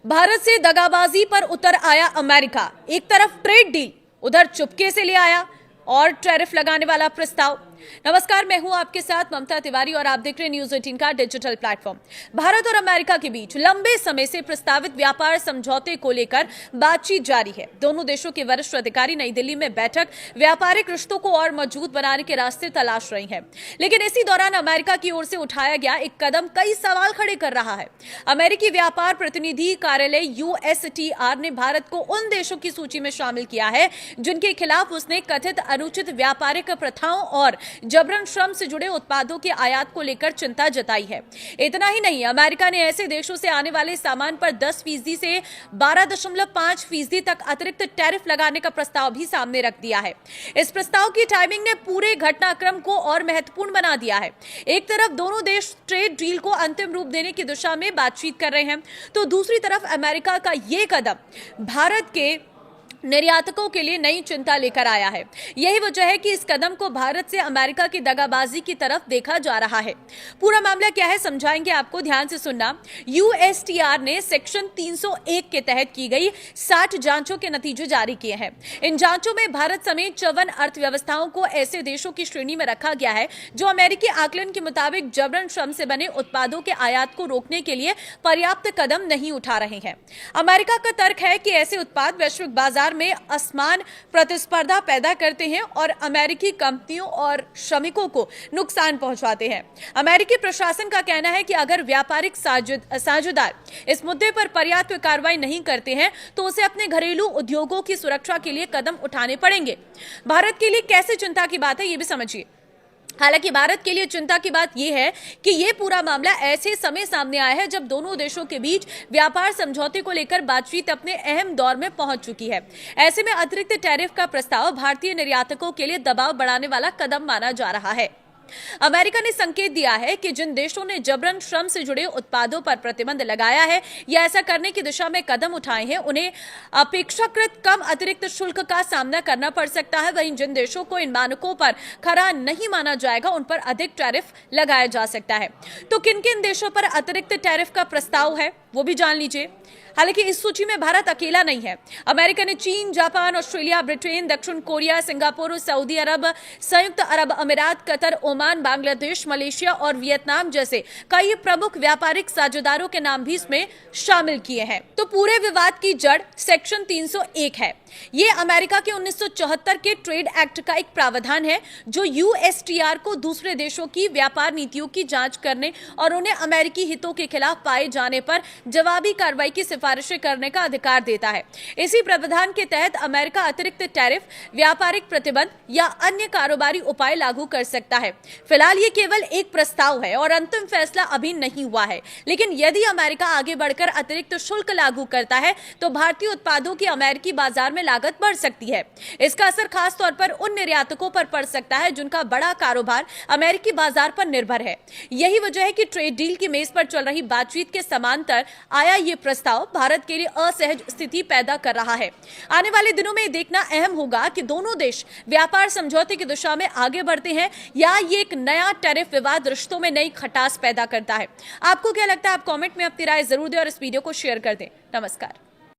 भारत से दगाबाजी पर उतर आया अमेरिका। एक तरफ ट्रेड डील, उधर चुपके से ले आया और टैरिफ लगाने वाला प्रस्ताव। नमस्कार, मैं हूं आपके साथ ममता तिवारी और आप देख रहे हैं न्यूज 18 का डिजिटल प्लेटफॉर्म। भारत और अमेरिका के बीच लंबे समय से प्रस्तावित व्यापार समझौते को लेकर बातचीत जारी है। दोनों देशों के वरिष्ठ अधिकारी नई दिल्ली में बैठक व्यापारिक रिश्तों को और मजबूत बनाने के रास्ते तलाश रहे हैं। लेकिन इसी दौरान अमेरिका की ओर से उठाया गया एक कदम कई सवाल खड़े कर रहा है। अमेरिकी व्यापार प्रतिनिधि कार्यालय USTR ने भारत को उन देशों की सूची में शामिल किया है जिनके खिलाफ उसने कथित अनुचित व्यापारिक प्रथाओं और जबरन श्रम से जुड़े उत्पादों के आयात को लेकर चिंता जताई है। इतना ही नहीं, अमेरिका ने ऐसे देशों से आने वाले सामान पर 10% से 12.5% तक अतिरिक्त टैरिफ लगाने का प्रस्ताव भी सामने रख दिया है। इस प्रस्ताव की टाइमिंग ने पूरे घटनाक्रम को और महत्वपूर्ण बना दिया है। एक तरफ दोनों देश ट्रेड डील को अंतिम रूप देने की दिशा में बातचीत कर रहे हैं, तो दूसरी तरफ अमेरिका का यह कदम भारत के निर्यातकों के लिए नई चिंता लेकर आया है। यही वजह है कि इस कदम को भारत से अमेरिका की दगाबाजी की तरफ देखा जा रहा है। पूरा मामला क्या है समझाएंगे आपको, ध्यान से सुनना। USTR ने सेक्शन 301 के तहत की गई 60 जांचों के नतीजे जारी किए हैं। इन जांचों में भारत समेत 54 अर्थव्यवस्थाओं को ऐसे देशों की श्रेणी में रखा गया है जो अमेरिकी आकलन के मुताबिक जबरन श्रम से बने उत्पादों के आयात को रोकने के लिए पर्याप्त कदम नहीं उठा रहे हैं। अमेरिका का तर्क है कि ऐसे उत्पाद वैश्विक बाजार में असमान प्रतिस्पर्धा पैदा करते हैं और अमेरिकी कंपनियों और श्रमिकों को नुकसान पहुंचाते हैं। अमेरिकी प्रशासन का कहना है कि अगर व्यापारिक साझेदार इस मुद्दे पर पर्याप्त कार्रवाई नहीं करते हैं तो उसे अपने घरेलू उद्योगों की सुरक्षा के लिए कदम उठाने पड़ेंगे। भारत के लिए कैसे चिंता की बात है ये भी समझिए। हालांकि भारत के लिए चिंता की बात यह है कि यह पूरा मामला ऐसे समय सामने आया है जब दोनों देशों के बीच व्यापार समझौते को लेकर बातचीत अपने अहम दौर में पहुंच चुकी है। ऐसे में अतिरिक्त टैरिफ का प्रस्ताव भारतीय निर्यातकों के लिए दबाव बढ़ाने वाला कदम माना जा रहा है। अमेरिका ने संकेत दिया है कि जिन देशों ने जबरन श्रम से जुड़े उत्पादों पर प्रतिबंध लगाया है या ऐसा करने की दिशा में कदम उठाए हैं, उन्हें अपेक्षाकृत कम अतिरिक्त शुल्क का सामना करना पड़ सकता है। वहीं जिन देशों को इन मानकों पर खरा नहीं माना जाएगा उन पर अधिक टैरिफ लगाया जा सकता है। तो किन किन देशों पर अतिरिक्त टैरिफ का प्रस्ताव है वो भी जान लीजिए। हालांकि इस सूची में भारत अकेला नहीं है। अमेरिका ने चीन, जापान, ऑस्ट्रेलिया, ब्रिटेन, दक्षिण कोरिया, सिंगापुर, सऊदी अरब, संयुक्त अरब अमीरात, कतर, ओमान, बांग्लादेश, मलेशिया और वियतनाम जैसे कई प्रमुख व्यापारिक साझेदारों के नाम भी इसमें शामिल किए हैं। तो पूरे विवाद की जड़ सेक्शन 301 है। ये अमेरिका के 1974 के ट्रेड एक्ट का एक प्रावधान है जो USTR को दूसरे देशों की व्यापार नीतियों की जांच करने और उन्हें अमेरिकी हितों के खिलाफ पाए जाने पर जवाबी कार्रवाई की सिफारिशें करने का अधिकार देता है। इसी प्रावधान के तहत अमेरिका अतिरिक्त टैरिफ, व्यापारिक प्रतिबंध या अन्य कारोबारी उपाय लागू कर सकता है। फिलहाल ये केवल एक प्रस्ताव है और अंतिम फैसला अभी नहीं हुआ है। लेकिन यदि अमेरिका आगे बढ़कर अतिरिक्त शुल्क लागू करता है तो भारतीय उत्पादों की अमेरिकी बाजार में लागत बढ़ सकती है। इसका असर खास तौर पर उन निर्यातकों पर पड़ सकता है जिनका बड़ा कारोबार अमेरिकी बाजार पर निर्भर है। यही वजह है कि ट्रेड डील की मेज पर चल रही बातचीत के समांतर आया ये प्रस्ताव भारत के लिए असहज स्थिति पैदा कर रहा है। आने वाले दिनों में देखना अहम होगा कि दोनों देश व्यापार समझौते की दिशा में आगे बढ़ते हैं या ये एक नया टैरिफ विवाद रिश्तों में नई खटास पैदा करता है। आपको क्या लगता है? आप कमेंट में अपनी राय जरूर दें और इस वीडियो को शेयर कर दें। नमस्कार।